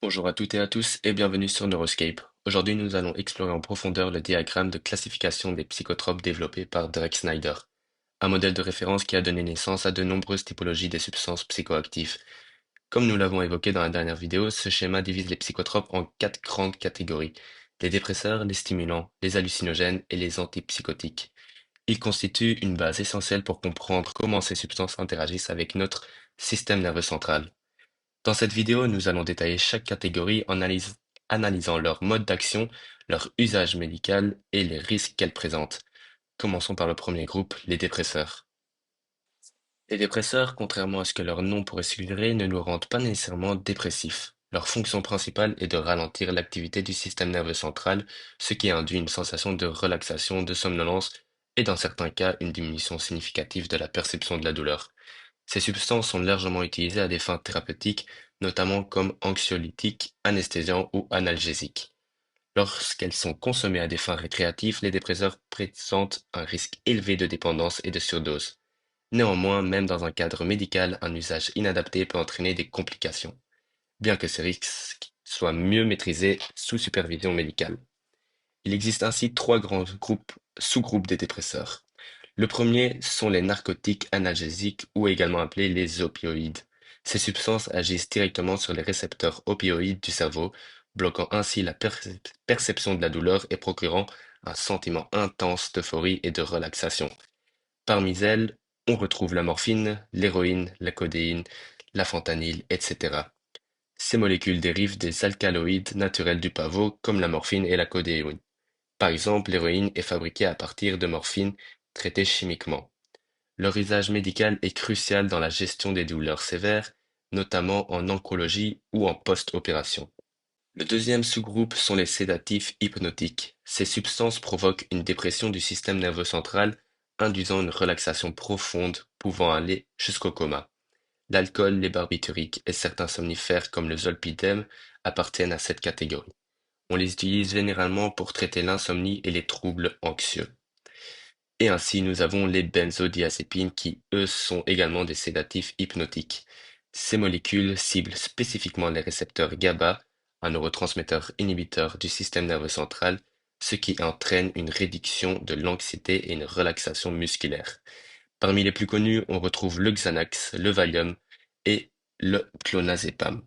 Bonjour à toutes et à tous et bienvenue sur Neuroscape. Aujourd'hui, nous allons explorer en profondeur le diagramme de classification des psychotropes développé par Derek Snyder, un modèle de référence qui a donné naissance à de nombreuses typologies des substances psychoactives. Comme nous l'avons évoqué dans la dernière vidéo, ce schéma divise les psychotropes en quatre grandes catégories: les dépresseurs, les stimulants, les hallucinogènes et les antipsychotiques. Il constitue une base essentielle pour comprendre comment ces substances interagissent avec notre système nerveux central. Dans cette vidéo, nous allons détailler chaque catégorie en analysant leur mode d'action, leur usage médical et les risques qu'elles présentent. Commençons par le premier groupe, les dépresseurs. Les dépresseurs, contrairement à ce que leur nom pourrait suggérer, ne nous rendent pas nécessairement dépressifs. Leur fonction principale est de ralentir l'activité du système nerveux central, ce qui induit une sensation de relaxation, de somnolence et dans certains cas une diminution significative de la perception de la douleur. Ces substances sont largement utilisées à des fins thérapeutiques, notamment comme anxiolytiques, anesthésiants ou analgésiques. Lorsqu'elles sont consommées à des fins récréatives, les dépresseurs présentent un risque élevé de dépendance et de surdose. Néanmoins, même dans un cadre médical, un usage inadapté peut entraîner des complications, bien que ces risques soient mieux maîtrisés sous supervision médicale. Il existe ainsi trois grands sous-groupes des dépresseurs. Le premier sont les narcotiques analgésiques ou également appelés les opioïdes. Ces substances agissent directement sur les récepteurs opioïdes du cerveau, bloquant ainsi la perception de la douleur et procurant un sentiment intense d'euphorie et de relaxation. Parmi elles, on retrouve la morphine, l'héroïne, la codéine, la fentanyl, etc. Ces molécules dérivent des alcaloïdes naturels du pavot comme la morphine et la codéine. Par exemple, l'héroïne est fabriquée à partir de morphine traitée chimiquement. Leur usage médical est crucial dans la gestion des douleurs sévères, notamment en oncologie ou en post-opération. Le deuxième sous-groupe sont les sédatifs hypnotiques. Ces substances provoquent une dépression du système nerveux central, induisant une relaxation profonde pouvant aller jusqu'au coma. L'alcool, les barbituriques et certains somnifères comme le zolpidem appartiennent à cette catégorie. On les utilise généralement pour traiter l'insomnie et les troubles anxieux. Et ainsi, nous avons les benzodiazépines qui, eux, sont également des sédatifs hypnotiques. Ces molécules ciblent spécifiquement les récepteurs GABA, un neurotransmetteur inhibiteur du système nerveux central, ce qui entraîne une réduction de l'anxiété et une relaxation musculaire. Parmi les plus connus, on retrouve le Xanax, le Valium et le clonazepam.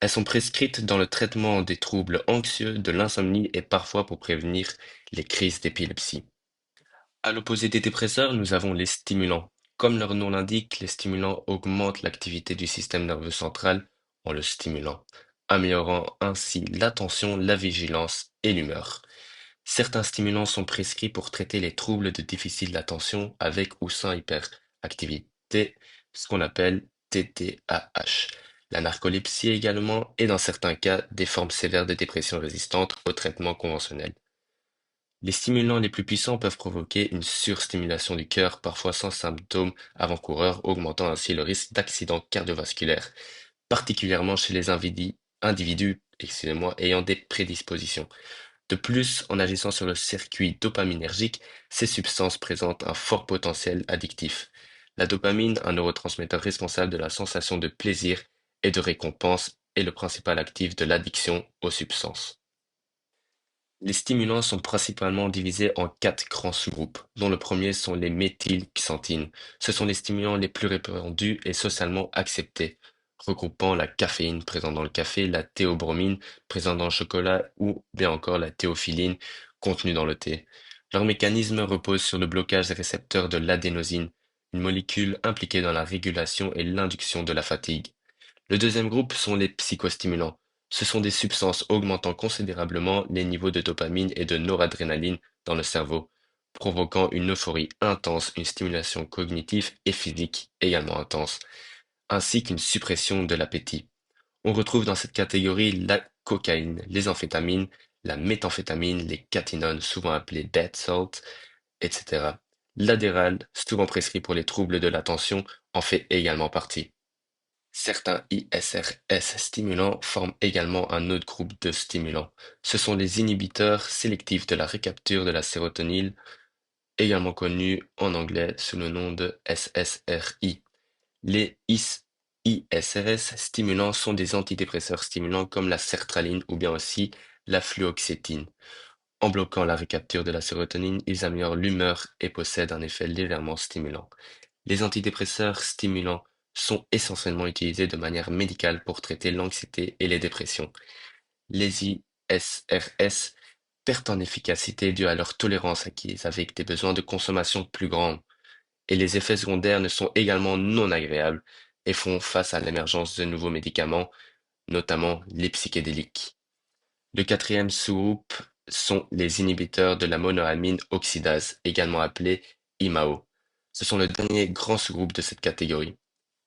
Elles sont prescrites dans le traitement des troubles anxieux, de l'insomnie et parfois pour prévenir les crises d'épilepsie. À l'opposé des dépresseurs, nous avons les stimulants. Comme leur nom l'indique, les stimulants augmentent l'activité du système nerveux central en le stimulant, améliorant ainsi l'attention, la vigilance et l'humeur. Certains stimulants sont prescrits pour traiter les troubles de déficit d'attention avec ou sans hyperactivité, ce qu'on appelle TDAH. La narcolepsie également, et dans certains cas, des formes sévères de dépression résistantes au traitement conventionnel. Les stimulants les plus puissants peuvent provoquer une surstimulation du cœur, parfois sans symptômes avant-coureurs, augmentant ainsi le risque d'accident cardiovasculaire, particulièrement chez les individus, ayant des prédispositions. De plus, en agissant sur le circuit dopaminergique, ces substances présentent un fort potentiel addictif. La dopamine, un neurotransmetteur responsable de la sensation de plaisir et de récompense, est le principal actif de l'addiction aux substances. Les stimulants sont principalement divisés en quatre grands sous-groupes, dont le premier sont les méthylxanthines. Ce sont les stimulants les plus répandus et socialement acceptés, regroupant la caféine présente dans le café, la théobromine présente dans le chocolat ou bien encore la théophiline contenue dans le thé. Leur mécanisme repose sur le blocage des récepteurs de l'adénosine, une molécule impliquée dans la régulation et l'induction de la fatigue. Le deuxième groupe sont les psychostimulants. Ce sont des substances augmentant considérablement les niveaux de dopamine et de noradrénaline dans le cerveau, provoquant une euphorie intense, une stimulation cognitive et physique également intense, ainsi qu'une suppression de l'appétit. On retrouve dans cette catégorie la cocaïne, les amphétamines, la méthamphétamine, les catinones, souvent appelées dead salt, etc. L'adéral, souvent prescrit pour les troubles de l'attention, en fait également partie. Certains ISRS stimulants forment également un autre groupe de stimulants. Ce sont les inhibiteurs sélectifs de la récapture de la sérotonine, également connus en anglais sous le nom de SSRI. Les ISRS stimulants sont des antidépresseurs stimulants comme la sertraline ou bien aussi la fluoxétine. En bloquant la récapture de la sérotonine, ils améliorent l'humeur et possèdent un effet légèrement stimulant. Les antidépresseurs stimulants sont essentiellement utilisés de manière médicale pour traiter l'anxiété et les dépressions. Les ISRS perdent en efficacité due à leur tolérance acquise avec des besoins de consommation plus grands, et les effets secondaires ne sont également non agréables et font face à l'émergence de nouveaux médicaments, notamment les psychédéliques. Le quatrième sous-groupe sont les inhibiteurs de la monoamine oxydase, également appelés IMAO. Ce sont le dernier grand sous-groupe de cette catégorie.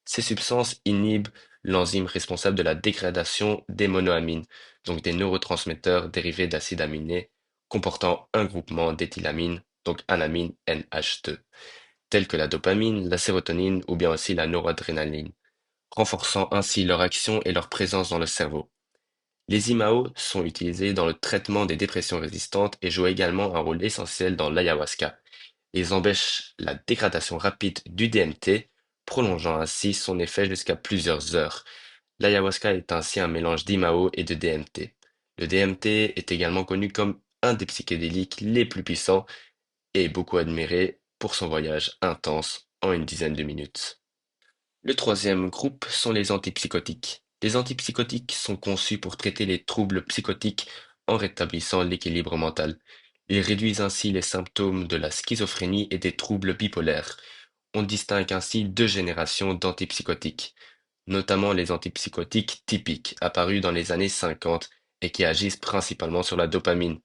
Ces substances inhibent l'enzyme responsable de la dégradation des monoamines, donc des neurotransmetteurs dérivés d'acides aminés comportant un groupement d'éthylamine, donc anamine NH2, tels que la dopamine, la sérotonine ou bien aussi la noradrénaline, renforçant ainsi leur action et leur présence dans le cerveau. Les IMAO sont utilisés dans le traitement des dépressions résistantes et jouent également un rôle essentiel dans l'ayahuasca. Ils empêchent la dégradation rapide du DMT, prolongeant ainsi son effet jusqu'à plusieurs heures. L'ayahuasca est ainsi un mélange d'IMAO et de DMT. Le DMT est également connu comme un des psychédéliques les plus puissants et est beaucoup admiré pour son voyage intense en une dizaine de minutes. Le troisième groupe sont les antipsychotiques. Les antipsychotiques sont conçus pour traiter les troubles psychotiques en rétablissant l'équilibre mental. Ils réduisent ainsi les symptômes de la schizophrénie et des troubles bipolaires. On distingue ainsi deux générations d'antipsychotiques, notamment les antipsychotiques typiques, apparus dans les années 50 et qui agissent principalement sur la dopamine.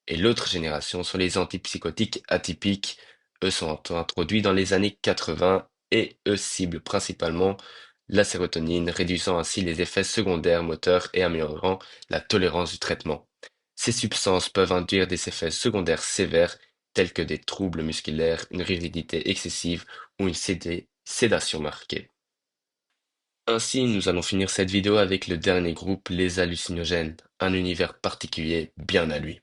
Et l'autre génération sont les antipsychotiques atypiques. Eux sont introduits dans les années 80 et eux ciblent principalement la sérotonine, réduisant ainsi les effets secondaires moteurs et améliorant la tolérance du traitement. Ces substances peuvent induire des effets secondaires sévères tels que des troubles musculaires, une rigidité excessive ou une sédation marquée. Ainsi, nous allons finir cette vidéo avec le dernier groupe, les hallucinogènes, un univers particulier bien à lui.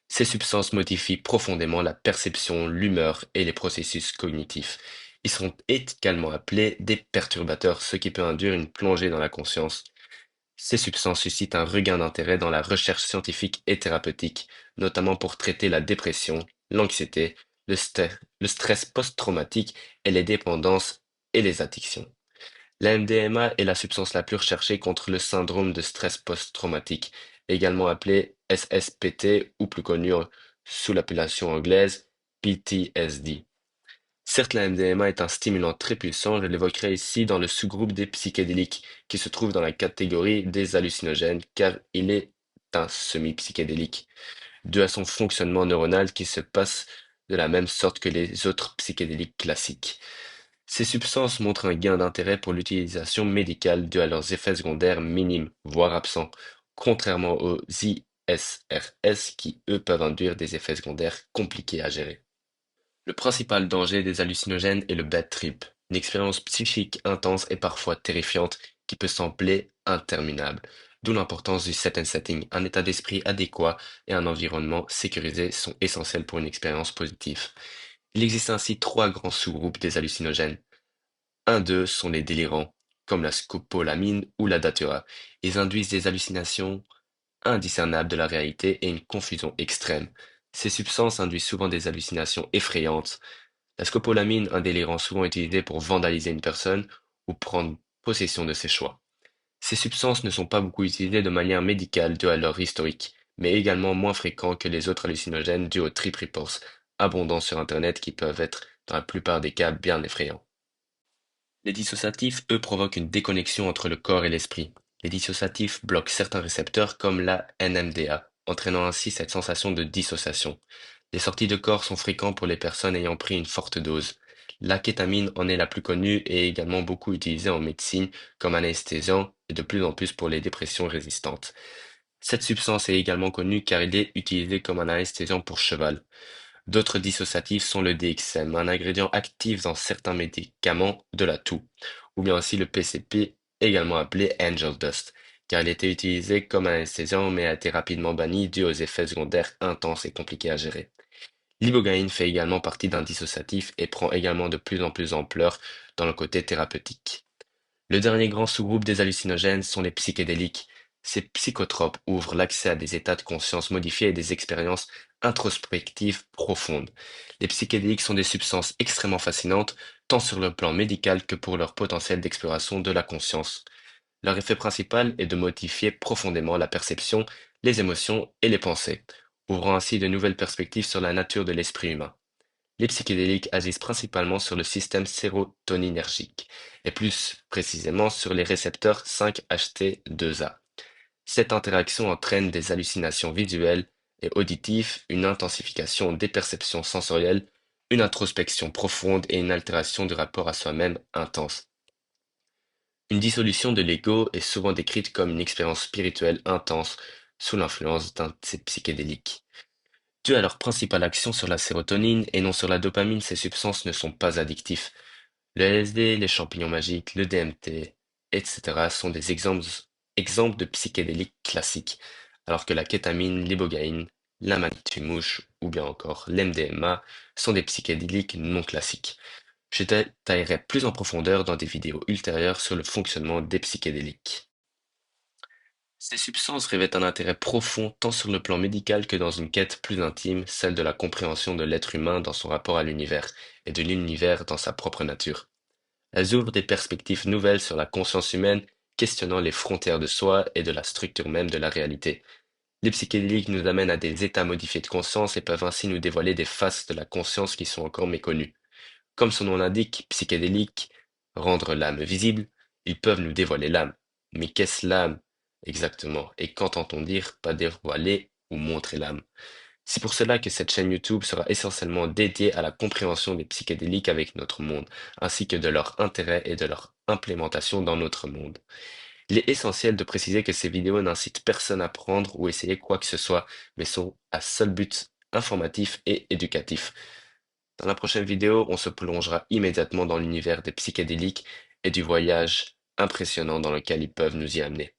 Ces substances modifient profondément la perception, l'humeur et les processus cognitifs. Ils sont également appelés des perturbateurs, ce qui peut induire une plongée dans la conscience. Ces substances suscitent un regain d'intérêt dans la recherche scientifique et thérapeutique, notamment pour traiter la dépression, l'anxiété, le stress post-traumatique et les dépendances et les addictions. La MDMA est la substance la plus recherchée contre le syndrome de stress post-traumatique, également appelé SSPT ou plus connu sous l'appellation anglaise PTSD. Certes, la MDMA est un stimulant très puissant, je l'évoquerai ici dans le sous-groupe des psychédéliques, qui se trouve dans la catégorie des hallucinogènes, car il est un semi-psychédélique, dû à son fonctionnement neuronal qui se passe de la même sorte que les autres psychédéliques classiques. Ces substances montrent un gain d'intérêt pour l'utilisation médicale dû à leurs effets secondaires minimes, voire absents, contrairement aux ISRS qui, eux, peuvent induire des effets secondaires compliqués à gérer. Le principal danger des hallucinogènes est le bad trip, une expérience psychique intense et parfois terrifiante qui peut sembler interminable. D'où l'importance du set and setting, un état d'esprit adéquat et un environnement sécurisé sont essentiels pour une expérience positive. Il existe ainsi trois grands sous-groupes des hallucinogènes. Un d'eux sont les délirants, comme la scopolamine ou la datura. Ils induisent des hallucinations indiscernables de la réalité et une confusion extrême. Ces substances induisent souvent des hallucinations effrayantes. La scopolamine, un délirant souvent utilisé pour vandaliser une personne ou prendre possession de ses choix. Ces substances ne sont pas beaucoup utilisées de manière médicale due à leur historique, mais également moins fréquents que les autres hallucinogènes dus aux trip reports, abondants sur Internet qui peuvent être, dans la plupart des cas, bien effrayants. Les dissociatifs, eux, provoquent une déconnexion entre le corps et l'esprit. Les dissociatifs bloquent certains récepteurs comme la NMDA, entraînant ainsi cette sensation de dissociation. Les sorties de corps sont fréquentes pour les personnes ayant pris une forte dose. La kétamine en est la plus connue et est également beaucoup utilisée en médecine comme anesthésiant et de plus en plus pour les dépressions résistantes. Cette substance est également connue car elle est utilisée comme un anesthésiant pour cheval. D'autres dissociatifs sont le DXM, un ingrédient actif dans certains médicaments de la toux, ou bien aussi le PCP, également appelé Angel Dust, car il était utilisé comme anesthésiant mais a été rapidement banni dû aux effets secondaires intenses et compliqués à gérer. L'ibogaïne fait également partie d'un dissociatif et prend également de plus en plus d'ampleur dans le côté thérapeutique. Le dernier grand sous-groupe des hallucinogènes sont les psychédéliques. Ces psychotropes ouvrent l'accès à des états de conscience modifiés et des expériences introspectives profondes. Les psychédéliques sont des substances extrêmement fascinantes, tant sur le plan médical que pour leur potentiel d'exploration de la conscience. Leur effet principal est de modifier profondément la perception, les émotions et les pensées, ouvrant ainsi de nouvelles perspectives sur la nature de l'esprit humain. Les psychédéliques agissent principalement sur le système sérotoninergique, et plus précisément sur les récepteurs 5-HT2A. Cette interaction entraîne des hallucinations visuelles et auditives, une intensification des perceptions sensorielles, une introspection profonde et une altération du rapport à soi-même intense. Une dissolution de l'ego est souvent décrite comme une expérience spirituelle intense sous l'influence d'un de ces psychédéliques. Dû à leur principale action sur la sérotonine et non sur la dopamine, ces substances ne sont pas addictives. Le LSD, les champignons magiques, le DMT, etc. sont des exemples de psychédéliques classiques, alors que la kétamine, l'ibogaïne, la manitue-mouche ou bien encore l'MDMA sont des psychédéliques non classiques. Je détaillerai plus en profondeur dans des vidéos ultérieures sur le fonctionnement des psychédéliques. Ces substances revêtent un intérêt profond tant sur le plan médical que dans une quête plus intime, celle de la compréhension de l'être humain dans son rapport à l'univers et de l'univers dans sa propre nature. Elles ouvrent des perspectives nouvelles sur la conscience humaine, questionnant les frontières de soi et de la structure même de la réalité. Les psychédéliques nous amènent à des états modifiés de conscience et peuvent ainsi nous dévoiler des faces de la conscience qui sont encore méconnues. Comme son nom l'indique, psychédélique, rendre l'âme visible, ils peuvent nous dévoiler l'âme. Mais qu'est-ce l'âme exactement? Et qu'entend-on dire pas dévoiler ou montrer l'âme? C'est pour cela que cette chaîne YouTube sera essentiellement dédiée à la compréhension des psychédéliques avec notre monde, ainsi que de leur intérêt et de leur implémentation dans notre monde. Il est essentiel de préciser que ces vidéos n'incitent personne à prendre ou essayer quoi que ce soit, mais sont à seul but informatif et éducatif. Dans la prochaine vidéo, on se plongera immédiatement dans l'univers des psychédéliques et du voyage impressionnant dans lequel ils peuvent nous y amener.